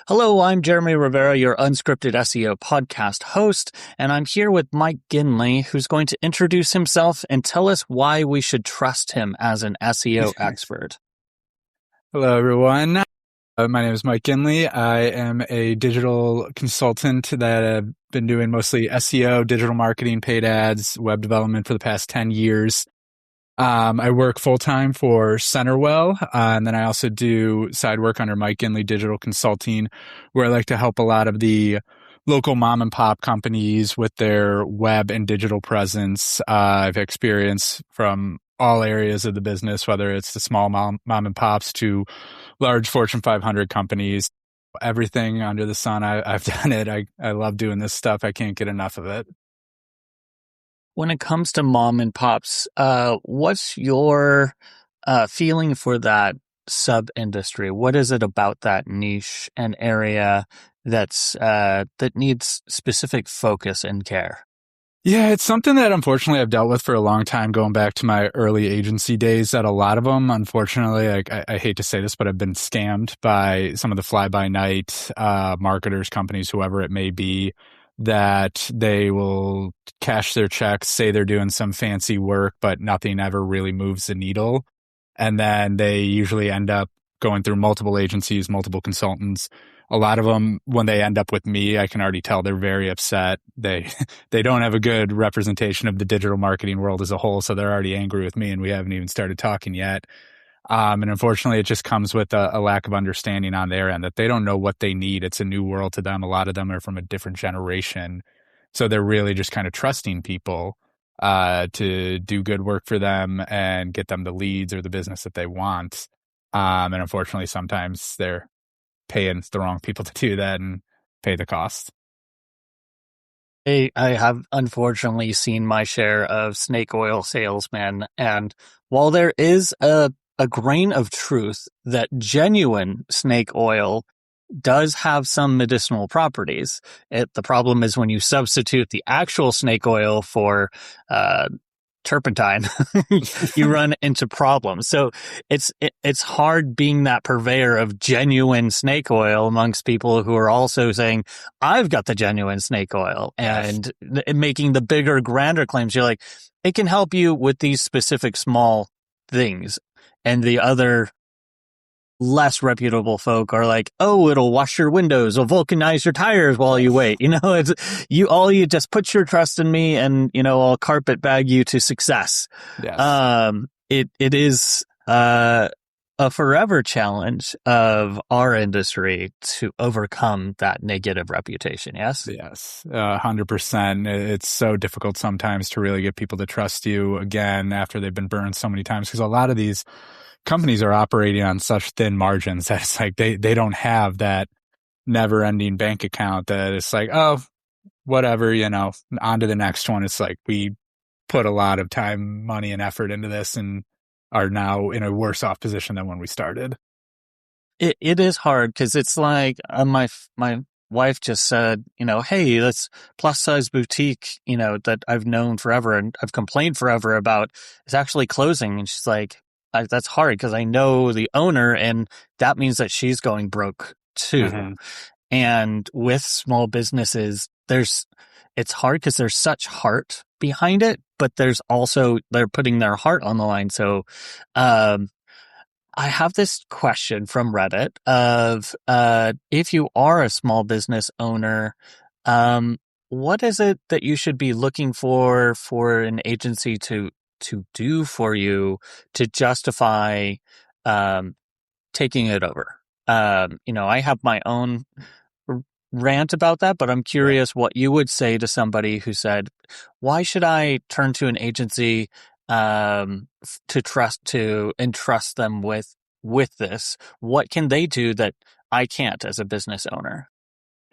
Hello, I'm Jeremy Rivera, your unscripted SEO podcast host, and I'm here with Mike Ginley, who's going to introduce himself and tell us why we should trust him as an SEO expert. Hello, everyone. My name is Mike Ginley. I am a digital consultant that have been doing mostly SEO, digital marketing, paid ads, web development for the past 10 years. I work full-time for Centerwell, and then I also do side work under Mike Ginley Digital Consulting, where I like to help a lot of the local mom and pop companies with their web and digital presence. I've experienced from all areas of the business, whether it's the small mom and pops to large Fortune 500 companies. Everything under the sun, I've done it. I love doing this stuff. I can't get enough of it. When it comes to mom and pops, what's your feeling for that sub-industry? What is it about that niche and area that needs specific focus and care? Yeah, it's something that unfortunately I've dealt with for a long time, going back to my early agency days, that a lot of them, unfortunately, I hate to say this, but I've been scammed by some of the fly-by-night marketers, companies, whoever it may be, that they will cash their checks, say they're doing some fancy work, but nothing ever really moves the needle. And then they usually end up going through multiple agencies, multiple consultants. A lot of them, when they end up with me, I can already tell they're very upset. They don't have a good representation of the digital marketing world as a whole, so they're already angry with me, and we haven't even started talking yet. And unfortunately, it just comes with a lack of understanding on their end, that they don't know what they need. It's a new world to them. A lot of them are from a different generation, so they're really just kind of trusting people to do good work for them and get them the leads or the business that they want. And unfortunately, sometimes they're paying the wrong people to do that and pay the cost. I have unfortunately seen my share of snake oil salesmen, and while there is a grain of truth that genuine snake oil does have some medicinal properties, the problem is when you substitute the actual snake oil for turpentine, you run into problems. So it's hard being that purveyor of genuine snake oil amongst people who are also saying, I've got the genuine snake oil, and making the bigger, grander claims. You're like, it can help you with these specific small things. And the other less reputable folk are like, oh, it'll wash your windows, it'll vulcanize your tires while you wait. It's you just put your trust in me, and I'll carpet bag you to success. Yes. It is a forever challenge of our industry to overcome that negative reputation. Yes. 100%. It's so difficult sometimes to really get people to trust you again after they've been burned so many times, because a lot of these companies are operating on such thin margins that it's like they don't have that never-ending bank account that it's like, oh, whatever, on to the next one. It's like we put a lot of time, money, and effort into this and are now in a worse off position than when we started. It is hard, because it's like my wife just said, hey, this plus size boutique, that I've known forever and I've complained forever about, is actually closing. And she's like, that's hard, because I know the owner, and that means that she's going broke too. Mm-hmm. And with small businesses, it's hard because there's such heart behind it, but there's also, they're putting their heart on the line. So, I have this question from Reddit of, if you are a small business owner, what is it that you should be looking for an agency to do for you to justify taking it over? I have my own rant about that, but I'm curious what you would say to somebody who said, why should I turn to an agency to entrust them with this? What can they do that I can't as a business owner?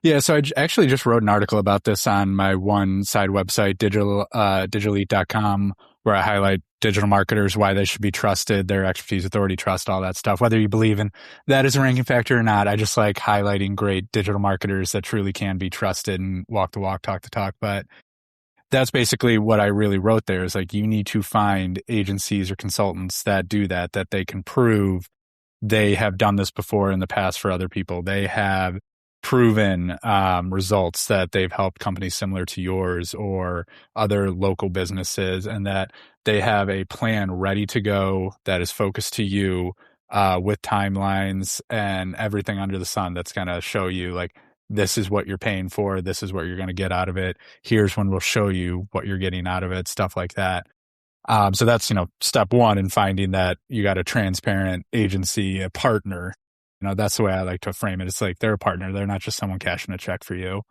Yeah, so I actually just wrote an article about this on my one side website, digitalelite.com, where I highlight digital marketers, why they should be trusted, their expertise, authority, trust, all that stuff. Whether you believe in that as a ranking factor or not, I just like highlighting great digital marketers that truly can be trusted and walk the walk, talk the talk. But that's basically what I really wrote there, is like, you need to find agencies or consultants that do that they can prove they have done this before in the past for other people. They have proven results that they've helped companies similar to yours or other local businesses, and that they have a plan ready to go that is focused to you with timelines and everything under the sun that's going to show you like, this is what you're paying for. This is what you're going to get out of it. Here's when we'll show you what you're getting out of it, stuff like that. So that's, step one in finding that you got a transparent agency, a partner. That's the way I like to frame it. It's like they're a partner. They're not just someone cashing a check for you.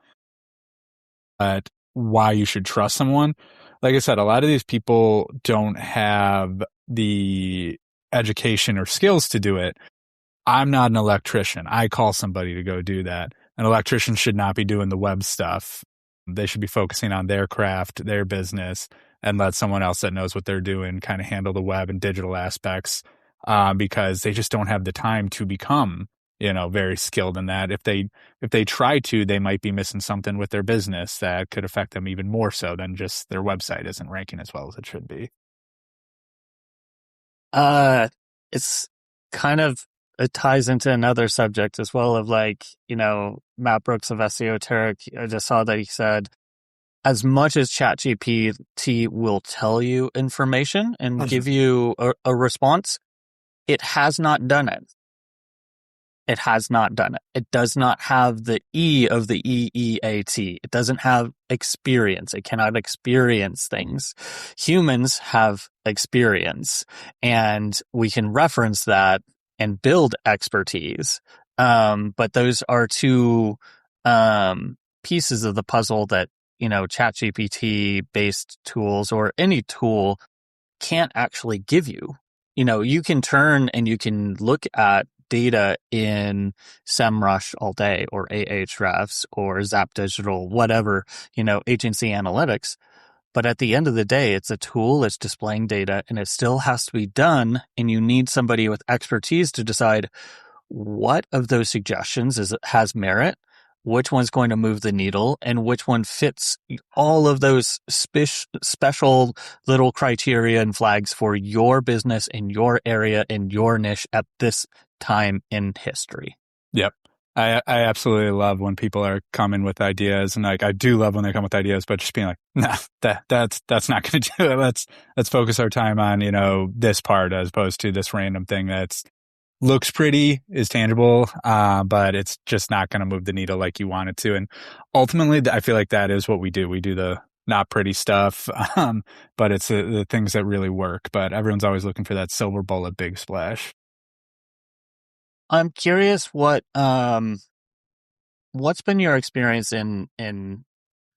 But why you should trust someone, like I said, a lot of these people don't have the education or skills to do it. I'm not an electrician. I call somebody to go do that. An electrician should not be doing the web stuff. They should be focusing on their craft, their business, and let someone else that knows what they're doing kind of handle the web and digital aspects, because they just don't have the time to become, very skilled in that. If they try to, they might be missing something with their business that could affect them even more so than just their website isn't ranking as well as it should be. It's kind of, it ties into another subject as well of like, Matt Brooks of SEOteric. I just saw that he said, as much as ChatGPT will tell you information and give you a response, it has not done it. It has not done it. It does not have the E of the EEAT. It doesn't have experience. It cannot experience things. Humans have experience, and we can reference that and build expertise. But those are two pieces of the puzzle that, ChatGPT based tools or any tool can't actually give you. You can turn and you can look at data in SEMrush all day or Ahrefs or Zap Digital, whatever, agency analytics. But at the end of the day, it's a tool, it's displaying data, and it still has to be done. And you need somebody with expertise to decide what of those suggestions has merit, which one's going to move the needle, and which one fits all of those special little criteria and flags for your business in your area, in your niche at this time in history. Yep. I absolutely love when people are coming with ideas, and like I do love when they come with ideas, but just being like, nah, that's not going to do it. Let's focus our time on, this part as opposed to this random thing that's looks pretty, is tangible, but it's just not going to move the needle like you want it to. And ultimately, I feel like that is what we do. We do the not pretty stuff, but it's the things that really work. But everyone's always looking for that silver bullet, big splash. I'm curious what's been your experience in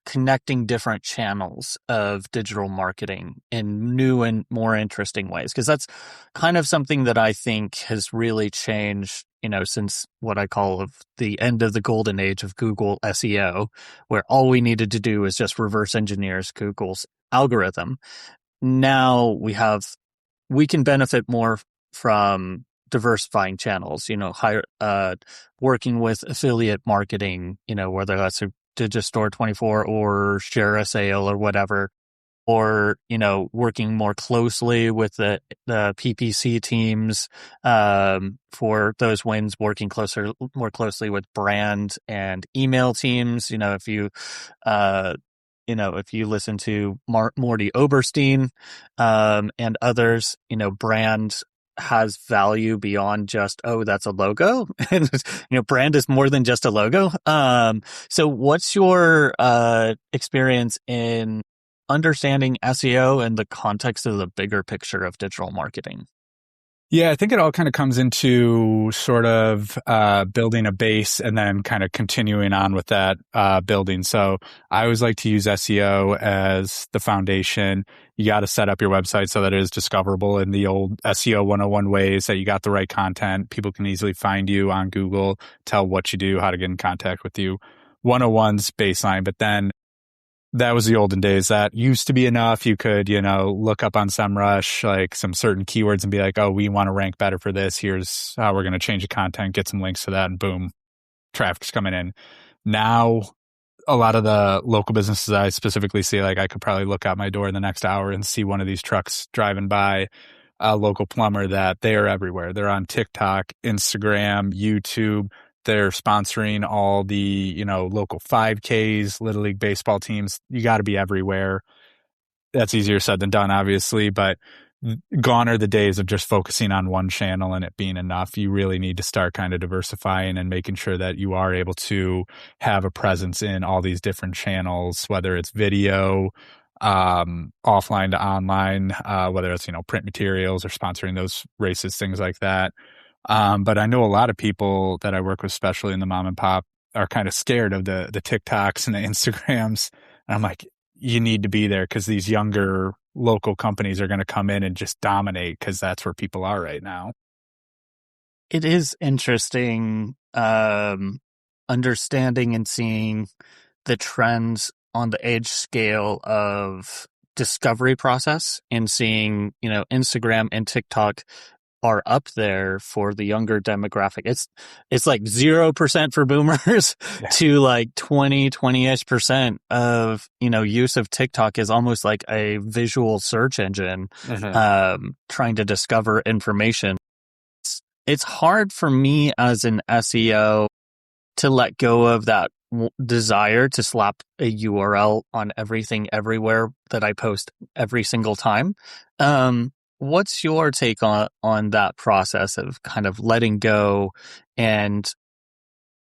connecting different channels of digital marketing in new and more interesting ways? Because that's kind of something that I think has really changed, since what I call of the end of the golden age of Google SEO, where all we needed to do is just reverse engineers Google's algorithm. Now we can benefit more from diversifying channels, working with affiliate marketing, whether that's a Digistore24 or Share a Sale or whatever, or, working more closely with the PPC teams, for those wins, working more closely with brand and email teams. If you listen to Morty Oberstein, and others, brand has value beyond just, oh, that's a logo. And brand is more than just a logo. So what's your experience in understanding SEO in the context of the bigger picture of digital marketing? Yeah, I think it all kind of comes into sort of building a base and then kind of continuing on with that building. So I always like to use SEO as the foundation. You got to set up your website so that it is discoverable in the old SEO 101 ways, that you got the right content. People can easily find you on Google, tell what you do, how to get in contact with you. 101's baseline, but then that was the olden days. That used to be enough. You could, look up on SEMrush, like some certain keywords and be like, oh, we want to rank better for this. Here's how we're going to change the content, get some links to that, and boom, traffic's coming in. Now, a lot of the local businesses I specifically see, like I could probably look out my door in the next hour and see one of these trucks driving by, a local plumber, that they are everywhere. They're on TikTok, Instagram, YouTube. they're sponsoring all the, you know, local 5Ks, Little League baseball teams. You got to be everywhere. That's easier said than done, obviously, but gone are the days of just focusing on one channel and it being enough. You really need to start kind of diversifying and making sure that you are able to have a presence in all these different channels, whether it's video, offline to online, whether it's, you know, print materials or sponsoring those races, things like that. But I know a lot of people that I work with, especially in the mom and pop, are kind of scared of the TikToks and the Instagrams. And I'm like, you need to be there because these younger local companies are going to come in and just dominate because that's where people are right now. It is interesting understanding and seeing the trends on the age scale of discovery process and seeing, you know, Instagram and TikTok are up there for the younger demographic. It's like 0% for boomers to like 20-ish% of, you know, use of TikTok is almost like a visual search engine, trying to discover information. It's hard for me as an SEO to let go of that desire to slap a URL on everything everywhere that I post every single time. What's your take on that process of kind of letting go and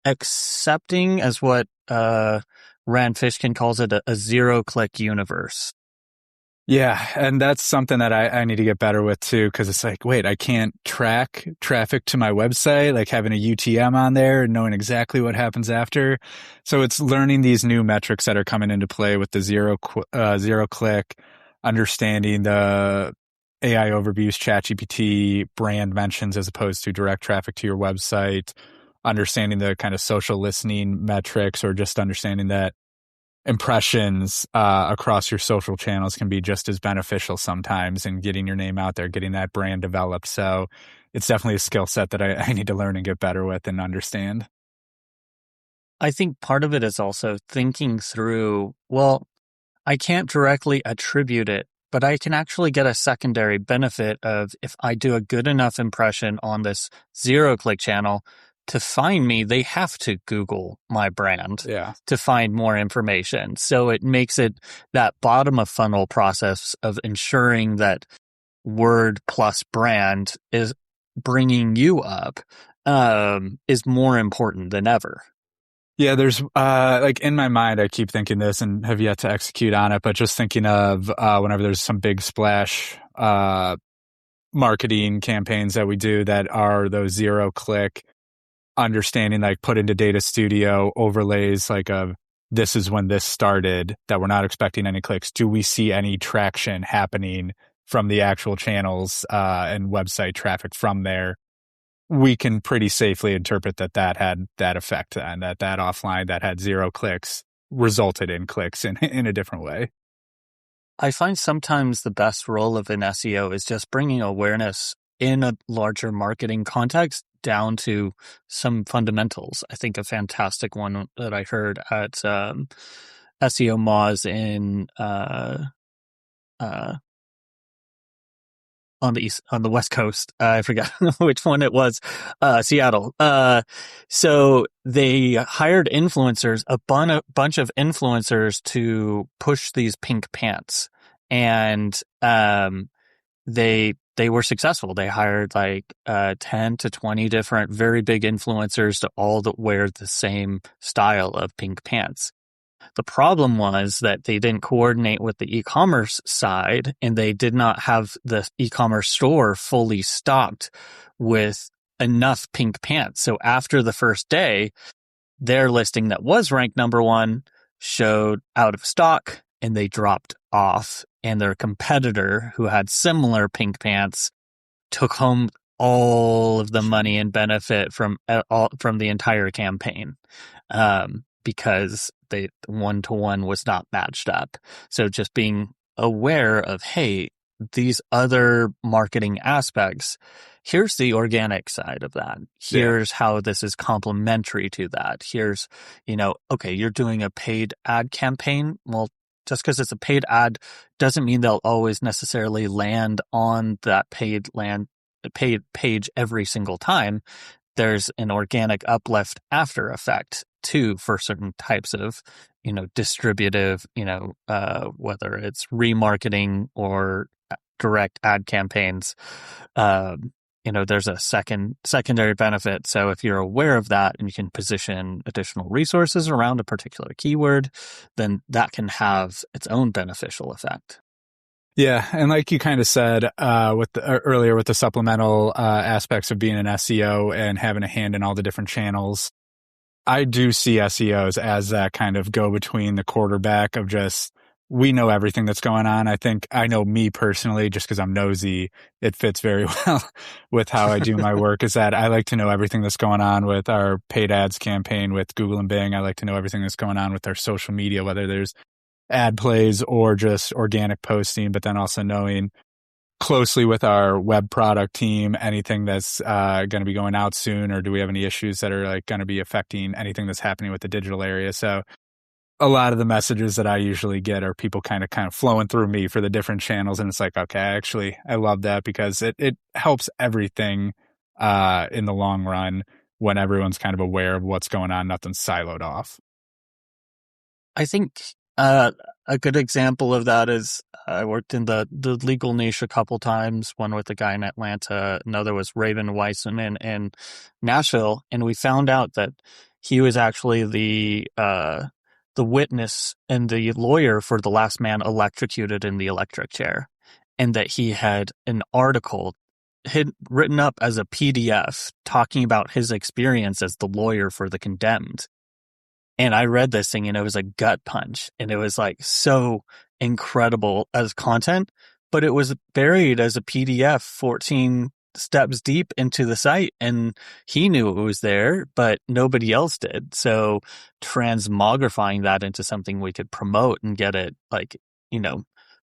accepting, as what Rand Fishkin calls it, a zero-click universe? Yeah, and that's something that I need to get better with too, because it's like, wait, I can't track traffic to my website, like having a UTM on there and knowing exactly what happens after. So it's learning these new metrics that are coming into play with the zero click, understanding the AI overviews, ChatGPT, brand mentions as opposed to direct traffic to your website, understanding the kind of social listening metrics, or just understanding that impressions across your social channels can be just as beneficial sometimes in getting your name out there, getting that brand developed. So it's definitely a skill set that I need to learn and get better with and understand. I think part of it is also thinking through, well, I can't directly attribute it, but I can actually get a secondary benefit of if I do a good enough impression on this zero-click channel to find me, they have to Google my brand to find more information. So it makes it that bottom of funnel process of ensuring that word plus brand is bringing you up is more important than ever. Yeah, there's like in my mind, I keep thinking this and have yet to execute on it, but just thinking of whenever there's some big splash marketing campaigns that we do that are those zero click, understanding like put into Data Studio overlays like of this is when this started, that we're not expecting any clicks. Do we see any traction happening from the actual channels and website traffic from there? We can pretty safely interpret that had that effect and that offline that had zero clicks resulted in clicks in a different way. I find sometimes the best role of an SEO is just bringing awareness in a larger marketing context down to some fundamentals. I think a fantastic one that I heard at SEO Moz in on the West Coast. I forgot which one it was. Seattle. So they hired influencers, a bunch of influencers to push these pink pants, and they were successful. They hired like 10 to 20 different very big influencers to all wear the same style of pink pants. The problem was that they didn't coordinate with the e-commerce side, and they did not have the e-commerce store fully stocked with enough pink pants. So after the first day, their listing that was ranked number one showed out of stock, and they dropped off. And their competitor, who had similar pink pants, took home all of the money and benefit from the entire campaign, because the 1-to-1 was not matched up. So just being aware of, hey, these other marketing aspects, here's the organic side of that. Here's how this is complementary to that. Here's, okay, you're doing a paid ad campaign. Well, just because it's a paid ad doesn't mean they'll always necessarily land on that paid page every single time. there's an organic uplift after effect too for certain types of, distributive, whether it's remarketing or direct ad campaigns. There's a secondary benefit. So if you're aware of that and you can position additional resources around a particular keyword, then that can have its own beneficial effect. Yeah, and like you kind of said earlier with the supplemental aspects of being an SEO and having a hand in all the different channels, I do see SEOs as that kind of go-between, the quarterback of just, we know everything that's going on. I think I know me personally, just because I'm nosy, it fits very well with how I do my work, is that I like to know everything that's going on with our paid ads campaign with Google and Bing. I like to know everything that's going on with our social media, whether there's ad plays or just organic posting, but then also knowing closely with our web product team anything that's going to be going out soon, or do we have any issues that are like going to be affecting anything that's happening with the digital area. So a lot of the messages that I usually get are people kind of flowing through me for the different channels, and it's like, okay, actually I love that because it helps everything in the long run when everyone's kind of aware of what's going on, nothing's siloed off. I think a good example of that is I worked in the legal niche a couple times, one with a guy in Atlanta, another was Raven Weissman in Nashville, and we found out that he was actually the witness and the lawyer for the last man electrocuted in the electric chair, and that he had an article written up as a PDF talking about his experience as the lawyer for the condemned. And I read this thing and it was a gut punch, and it was like so incredible as content, but it was buried as a PDF 14 steps deep into the site, and he knew it was there, but nobody else did. So transmogrifying that into something we could promote and get it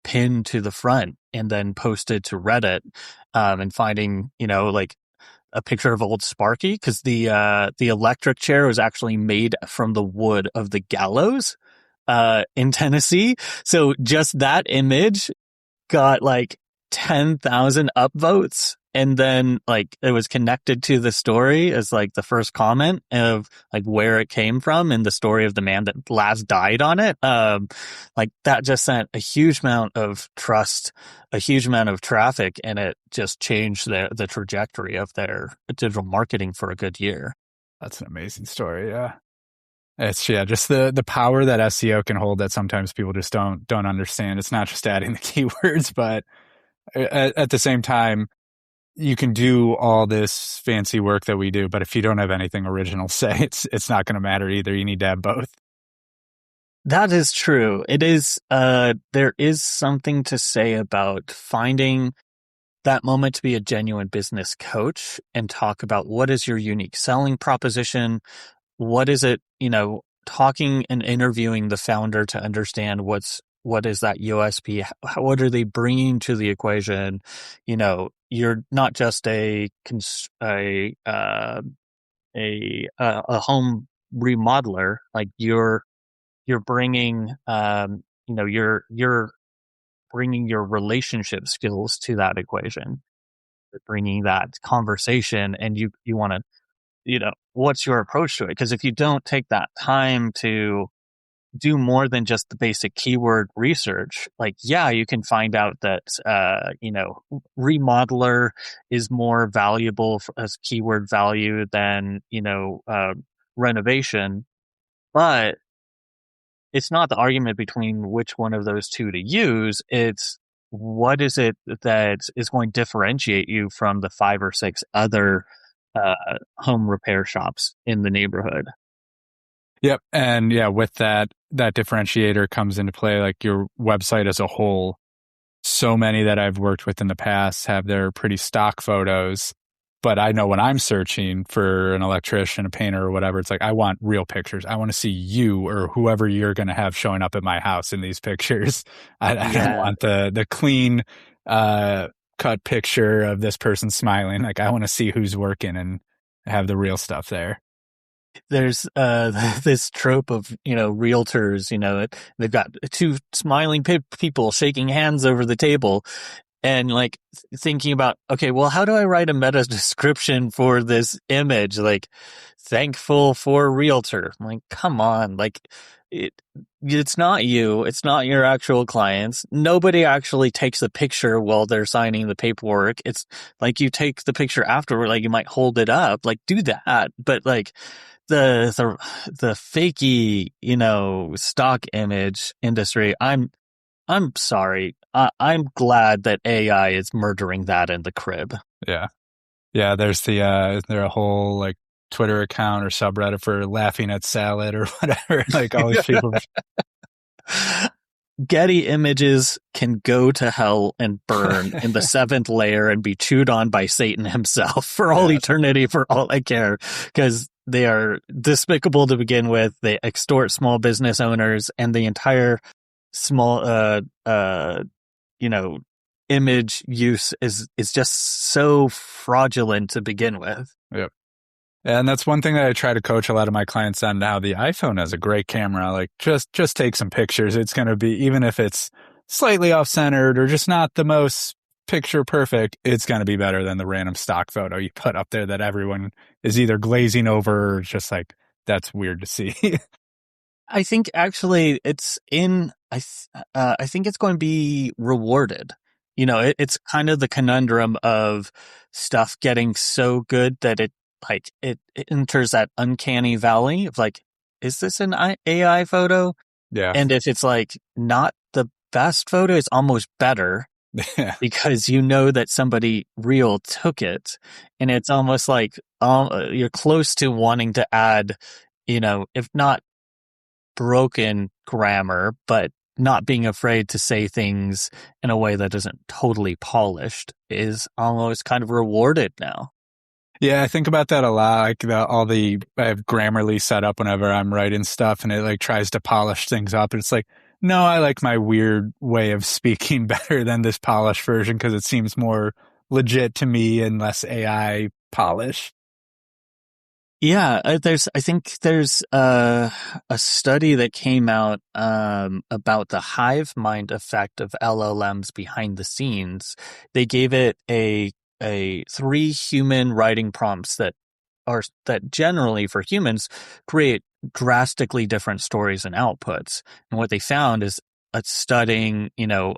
pinned to the front and then posted to Reddit, and finding, like a picture of old Sparky, because the electric chair was actually made from the wood of the gallows in Tennessee. So just that image got like 10,000 upvotes, and then like it was connected to the story as like the first comment of like where it came from and the story of the man that last died on it. Like that just sent a huge amount of trust, a huge amount of traffic, and it just changed the trajectory of their digital marketing for a good year. That's an amazing story. Yeah. It's just the power that SEO can hold that sometimes people just don't understand. It's not just adding the keywords, but at the same time, you can do all this fancy work that we do, but if you don't have anything original to say, it's not going to matter either. You need to have both. That is true. It is, there is something to say about finding that moment to be a genuine business coach and talk about what is your unique selling proposition. What is it, talking and interviewing the founder to understand what is that USP? What are they bringing to the equation? You're not just a home remodeler. Like you're bringing, you're bringing your relationship skills to that equation. You're bringing that conversation, and you want to, what's your approach to it? Because if you don't take that time to do more than just the basic keyword research, like, yeah, you can find out that, remodeler is more valuable as keyword value than, renovation. But it's not the argument between which one of those two to use. It's what is it that is going to differentiate you from the 5 or 6 other home repair shops in the neighborhood. Yep. And yeah, with that differentiator comes into play, like your website as a whole. So many that I've worked with in the past have their pretty stock photos, but I know when I'm searching for an electrician, a painter, or whatever, it's like, I want real pictures. I want to see you or whoever you're going to have showing up at my house in these pictures. I don't want the clean, cut picture of this person smiling. Like, I want to see who's working and have the real stuff there. There's this trope of, realtors, they've got 2 smiling people shaking hands over the table. and like thinking about, okay, well, how do I write a meta description for this image? Like, thankful for realtor. I'm like, come on, like it. It's not you. It's not your actual clients. Nobody actually takes a picture while they're signing the paperwork. It's like you take the picture afterward. Like you might hold it up. Like do that, but like the fakey, stock image industry. I'm sorry. I'm glad that AI is murdering that in the crib. Yeah. Yeah. There's is there a whole like Twitter account or subreddit for laughing at salad or whatever? Like all these people. Getty Images can go to hell and burn in the seventh layer and be chewed on by Satan himself for all eternity, for all I care, because they are despicable to begin with. They extort small business owners, and the entire small, image use is just so fraudulent to begin with. Yep. And that's one thing that I try to coach a lot of my clients on now. The iPhone has a great camera. Like just take some pictures. It's going to be, even if it's slightly off centered or just not the most picture perfect, it's going to be better than the random stock photo you put up there that everyone is either glazing over or just like, that's weird to see. I think actually it's I think it's going to be rewarded. It's kind of the conundrum of stuff getting so good that it enters that uncanny valley of like, is this an AI photo? Yeah. And if it's like not the best photo, it's almost better because that somebody real took it. And it's almost like you're close to wanting to add, if not broken grammar, but not being afraid to say things in a way that isn't totally polished is almost kind of rewarded now. Yeah, I think about that a lot. Like I have Grammarly set up whenever I'm writing stuff, and it like tries to polish things up. And it's like, no, I like my weird way of speaking better than this polished version because it seems more legit to me and less AI polish. Yeah, I think there's a study that came out about the hive mind effect of LLMs behind the scenes. They gave it a 3 human writing prompts that generally for humans create drastically different stories and outputs. And what they found is studying,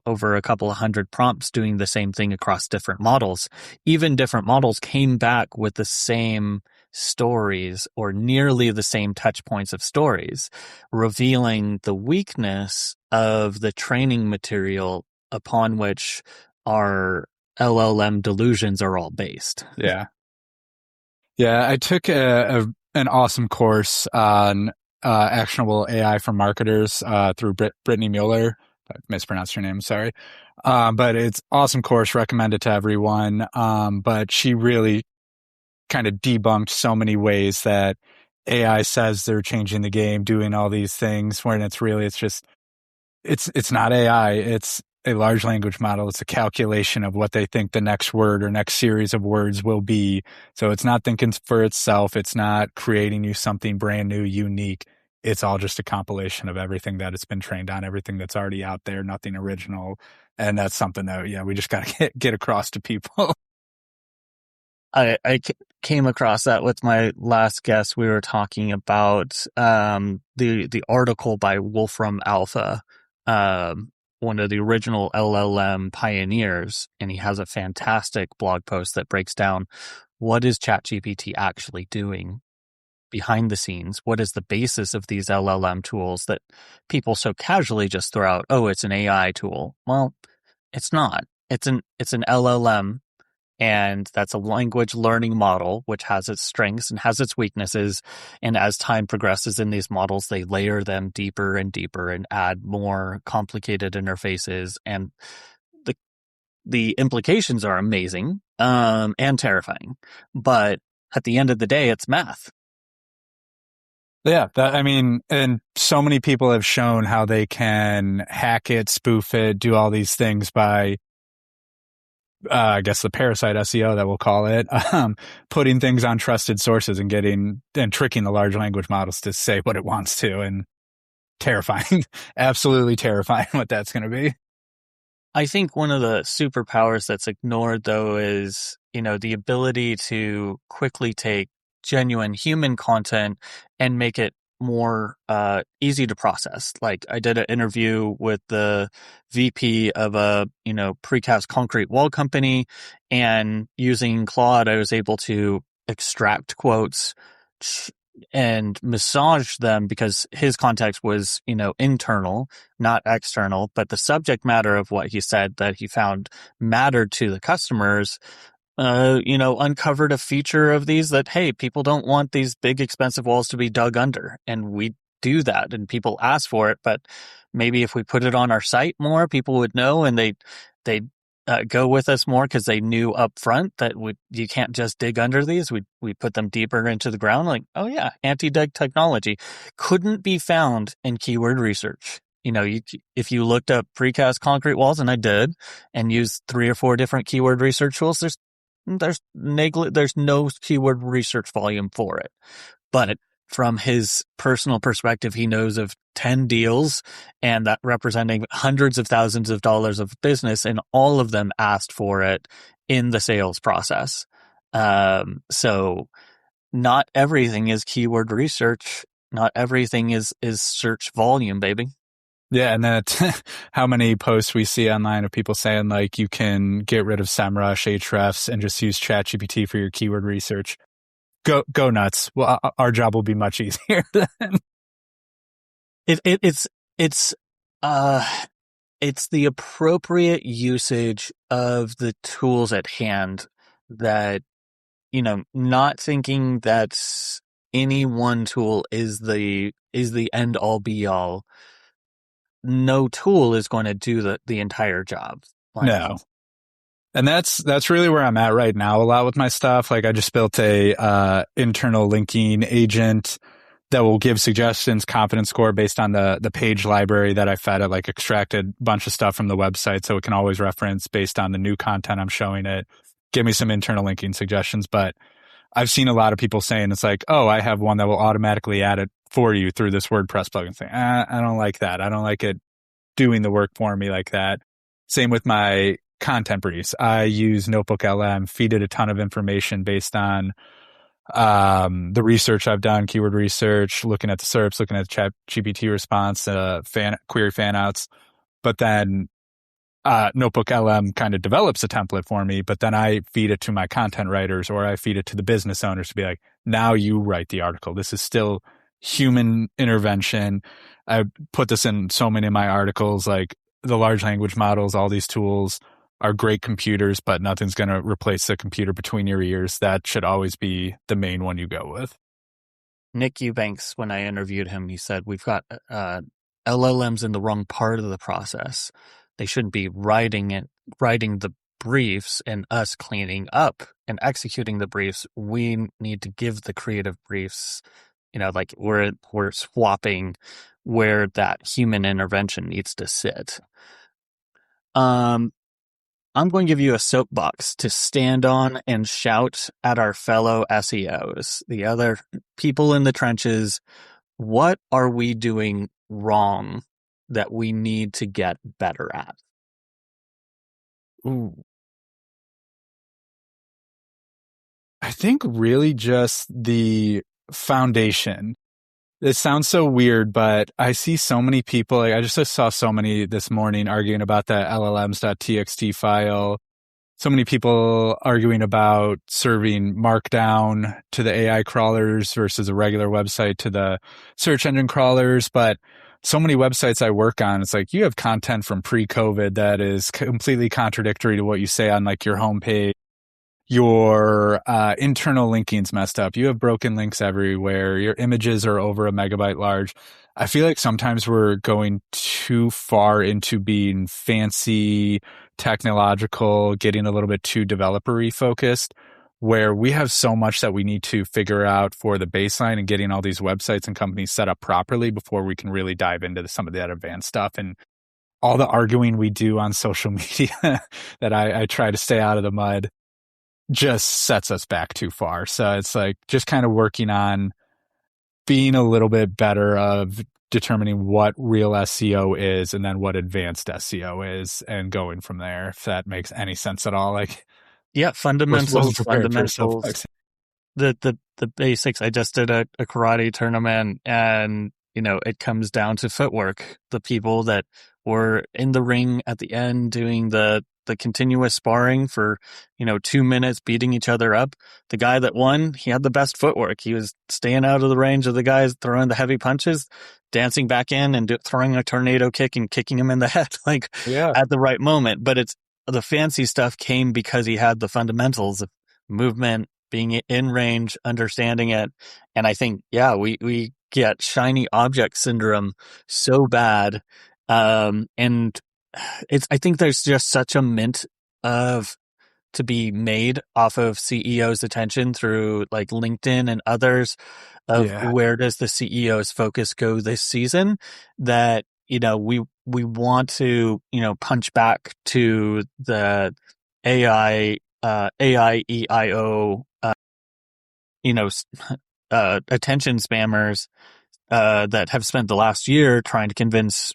over a couple of hundred prompts doing the same thing across different models. Even different models came back with the same stories or nearly the same touch points of stories, revealing the weakness of the training material upon which our LLM delusions are all based. Yeah. Yeah, I took an awesome course on actionable AI for marketers through Brittany Mueller. I mispronounced her name, sorry. But it's awesome course, recommended to everyone. But she really kind of debunked so many ways that AI says they're changing the game, doing all these things, when it's not AI. It's a large language model. It's a calculation of what they think the next word or next series of words will be. So it's not thinking for itself. It's not creating you something brand new, unique. It's all just a compilation of everything that it's been trained on, everything that's already out there, nothing original. And that's something that, we just got to get across to people. I came across that with my last guest. We were talking about the article by Wolfram Alpha, one of the original LLM pioneers, and he has a fantastic blog post that breaks down what is ChatGPT actually doing behind the scenes. What is the basis of these LLM tools that people so casually just throw out? Oh, it's an AI tool. Well, it's not. It's an LLM. And that's a language learning model, which has its strengths and has its weaknesses. And as time progresses in these models, they layer them deeper and deeper and add more complicated interfaces. And the implications are amazing and terrifying. But at the end of the day, it's math. Yeah, and so many people have shown how they can hack it, spoof it, do all these things by I guess the parasite SEO that we'll call it, putting things on trusted sources and tricking the large language models to say what it wants to, and terrifying, absolutely terrifying what that's going to be. I think one of the superpowers that's ignored, though, is, the ability to quickly take genuine human content and make it more easy to process. Like, I did an interview with the VP of a, precast concrete wall company, and using Claude, I was able to extract quotes and massage them because his context was, internal, not external, but the subject matter of what he said that he found mattered to the customers, uncovered a feature of these that, hey, people don't want these big expensive walls to be dug under. And we do that and people ask for it. But maybe if we put it on our site more, people would know, and they'd go with us more because they knew up front that you can't just dig under these. We put them deeper into the ground. Like, oh yeah, anti-dig technology couldn't be found in keyword research. If you looked up precast concrete walls, and I did, and used 3 or 4 different keyword research tools, there's no keyword research volume for it. But from his personal perspective, he knows of 10 deals, and that representing hundreds of thousands of dollars of business, and all of them asked for it in the sales process. So not everything is keyword research. Not everything is search volume, baby. Yeah, and that's how many posts we see online of people saying, like, you can get rid of SEMrush, Ahrefs, and just use ChatGPT for your keyword research. Go nuts. Well, our job will be much easier then. It's the appropriate usage of the tools at hand that, not thinking that any one tool is the end all be all. No tool is going to do the entire job. No. And that's really where I'm at right now a lot with my stuff. Like, I just built a internal linking agent that will give suggestions, confidence score based on the page library that I fed it, like extracted a bunch of stuff from the website so it can always reference based on the new content I'm showing it. Give me some internal linking suggestions. But I've seen a lot of people saying it's like, oh, I have one that will automatically add it for you through this WordPress plugin thing. I don't like that. I don't like it doing the work for me like that. Same with my content briefs. I use Notebook LM, feed it a ton of information based on the research I've done, keyword research, looking at the SERPs, looking at the chat GPT response, query fanouts. But then Notebook LM kind of develops a template for me, but then I feed it to my content writers, or I feed it to the business owners to be like, now you write the article. This is still human intervention. I put this in so many of my articles, like the large language models, all these tools are great computers, but nothing's going to replace the computer between your ears. That should always be the main one you go with. Nick Eubanks, when I interviewed him, he said, we've got LLMs in the wrong part of the process. They shouldn't be writing the briefs and us cleaning up and executing the briefs. We need to give the creative briefs, like we're swapping where that human intervention needs to sit. I'm going to give you a soapbox to stand on and shout at our fellow SEOs, the other people in the trenches. What are we doing wrong that we need to get better at? Ooh. I think really just the foundation. It sounds so weird, but I see so many people, like I just saw so many this morning arguing about that LLMs.txt file. So many people arguing about serving Markdown to the AI crawlers versus a regular website to the search engine crawlers. But so many websites I work on, it's like you have content from pre-COVID that is completely contradictory to what you say on like your homepage. Your internal linking's messed up. You have broken links everywhere. Your images are over a megabyte large. I feel like sometimes we're going too far into being fancy, technological, getting a little bit too developer-y focused, where we have so much that we need to figure out for the baseline and getting all these websites and companies set up properly before we can really dive into some of that advanced stuff. And all the arguing we do on social media that I try to stay out of the mud just sets us back too far. So it's like just kind of working on being a little bit better of determining what real SEO is and then what advanced SEO is and going from there, if that makes any sense at all. Like, Yeah, wasn't fundamentals, prepared for a fundamentals. soapbox. The basics. I just did a karate tournament, and it comes down to footwork. The people that were in the ring at the end doing the continuous sparring for 2 minutes, beating each other up. The guy that won, he had the best footwork. He was staying out of the range of the guys throwing the heavy punches, dancing back in and throwing a tornado kick and kicking him in the head like Yeah. at the right moment. But it's the fancy stuff came because he had the fundamentals of movement, being in range, understanding it. And I think, yeah, we get shiny object syndrome so bad. And I think there's just such a mint of to be made off of CEO's attention through like LinkedIn and others of Yeah. where does the CEO's focus go this season, that, we want to, punch back to the AI, AIEIO, attention spammers, that have spent the last year trying to convince,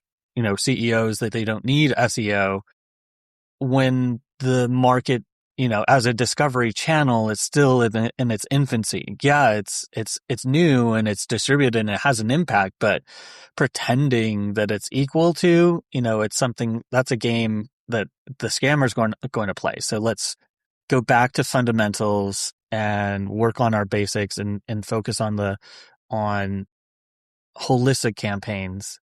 CEOs that they don't need SEO, when the market, as a discovery channel, is still in its infancy. Yeah, it's new and it's distributed and it has an impact, but pretending that it's equal to, it's something that's a game that the scammer's going to play. So let's go back to fundamentals and work on our basics and focus on holistic campaigns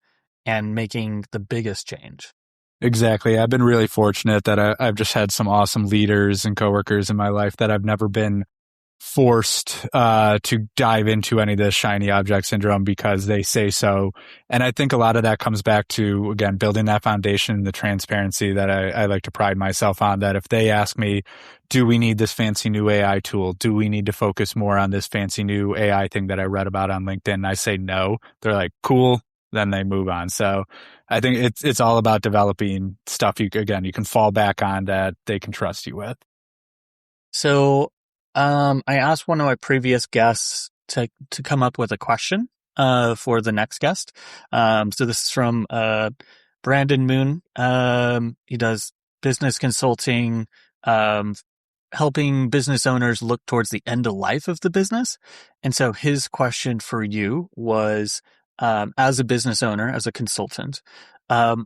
and making the biggest change. Exactly. I've been really fortunate that I've just had some awesome leaders and coworkers in my life that I've never been forced to dive into any of this shiny object syndrome because they say so. And I think a lot of that comes back to, again, building that foundation, the transparency that I like to pride myself on, that if they ask me, do we need this fancy new AI tool? Do we need to focus more on this fancy new AI thing that I read about on LinkedIn? And I say no. They're like, cool. Then they move on. So I think it's all about developing stuff you can fall back on that they can trust you with. So I asked one of my previous guests to come up with a question for the next guest. So this is from Brandon Moon. He does business consulting, helping business owners look towards the end of life of the business. And so his question for you was, as a business owner, as a consultant,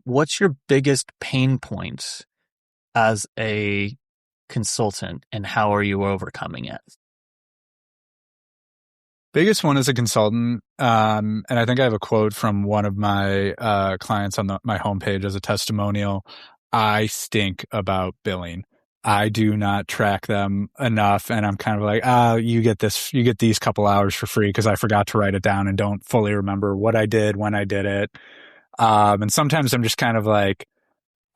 what's your biggest pain point as a consultant, and how are you overcoming it? Biggest one as a consultant, and I think I have a quote from one of my clients on my homepage as a testimonial. I stink about billing. I do not track them enough, and I'm kind of like, you get these couple hours for free because I forgot to write it down and don't fully remember what I did when I did it. And sometimes I'm just kind of like,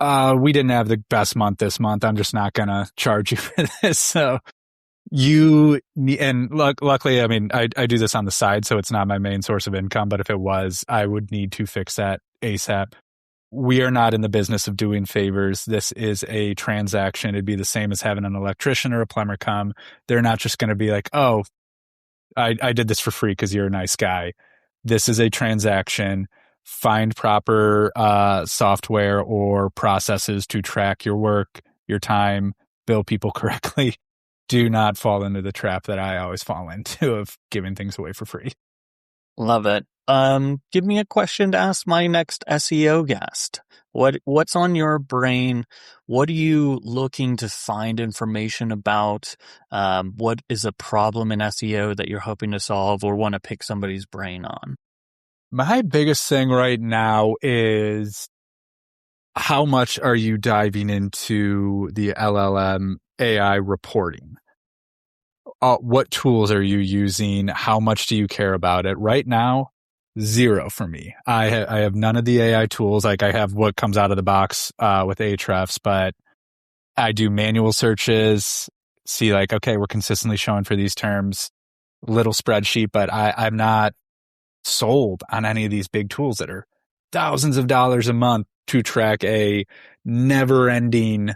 we didn't have the best month this month. I'm just not gonna charge you for this. So luckily, I mean, I do this on the side, so it's not my main source of income. But if it was, I would need to fix that ASAP. We are not in the business of doing favors. This is a transaction. It'd be the same as having an electrician or a plumber come. They're not just going to be like, oh, I did this for free because you're a nice guy. This is a transaction. Find proper software or processes to track your work, your time, bill people correctly. Do not fall into the trap that I always fall into of giving things away for free. Love it. Give me a question to ask my next SEO guest. What's on your brain? What are you looking to find information about? What is a problem in SEO that you're hoping to solve or want to pick somebody's brain on? My biggest thing right now is how much are you diving into the LLM AI reporting? What tools are you using? How much do you care about it? Right now, zero for me. I have none of the AI tools. Like I have what comes out of the box with Ahrefs, but I do manual searches, see like, okay, we're consistently showing for these terms, little spreadsheet, but I'm not sold on any of these big tools that are thousands of dollars a month to track a never-ending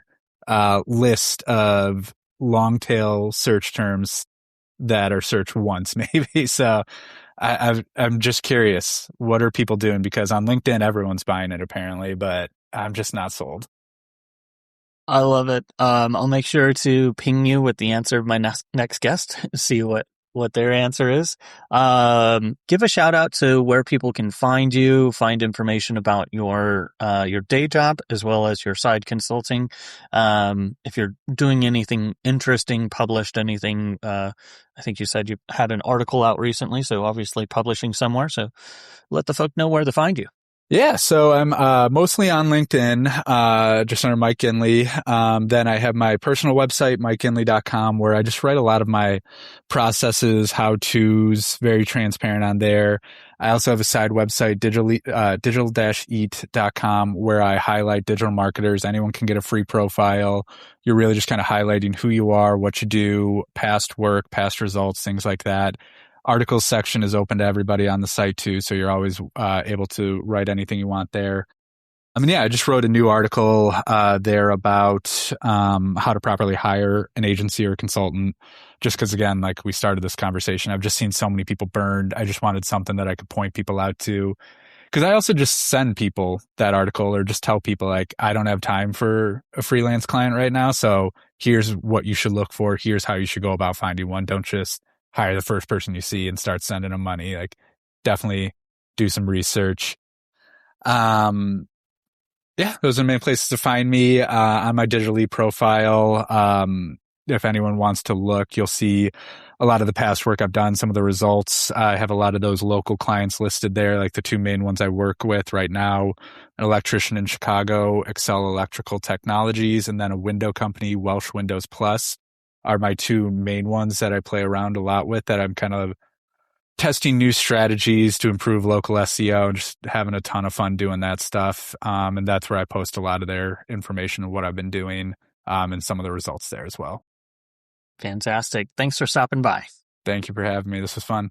list of long tail search terms that are searched once, maybe. So I'm just curious, what are people doing? Because on LinkedIn, everyone's buying it apparently, but I'm just not sold. I love it. I'll make sure to ping you with the answer of my next guest, see what their answer is. Give a shout out to where people can find you, find information about your day job as well as your side consulting. If you're doing anything interesting, published anything, I think you said you had an article out recently, so obviously publishing somewhere. So let the folk know where to find you. Yeah, so I'm mostly on LinkedIn, just under Mike Ginley. Then I have my personal website, mikeginley.com, where I just write a lot of my processes, how-tos, very transparent on there. I also have a side website, digital-eat.com, where I highlight digital marketers. Anyone can get a free profile. You're really just kind of highlighting who you are, what you do, past work, past results, things like that. Articles section is open to everybody on the site too, so you're always able to write anything you want there. I mean, yeah, I just wrote a new article there about how to properly hire an agency or a consultant. Just because, again, like we started this conversation, I've just seen so many people burned. I just wanted something that I could point people out to. Because I also just send people that article or just tell people, like, I don't have time for a freelance client right now, so here's what you should look for. Here's how you should go about finding one. Don't just hire the first person you see and start sending them money. Like, definitely do some research. Yeah, those are the main places to find me. On my Digital Lead profile, if anyone wants to look, you'll see a lot of the past work I've done, some of the results. I have a lot of those local clients listed there, like the two main ones I work with right now, an electrician in Chicago, Excel Electrical Technologies, and then a window company, Welsh Windows Plus, are my two main ones that I play around a lot with, that I'm kind of testing new strategies to improve local SEO and just having a ton of fun doing that stuff. And that's where I post a lot of their information of what I've been doing, and some of the results there as well. Fantastic. Thanks for stopping by. Thank you for having me. This was fun.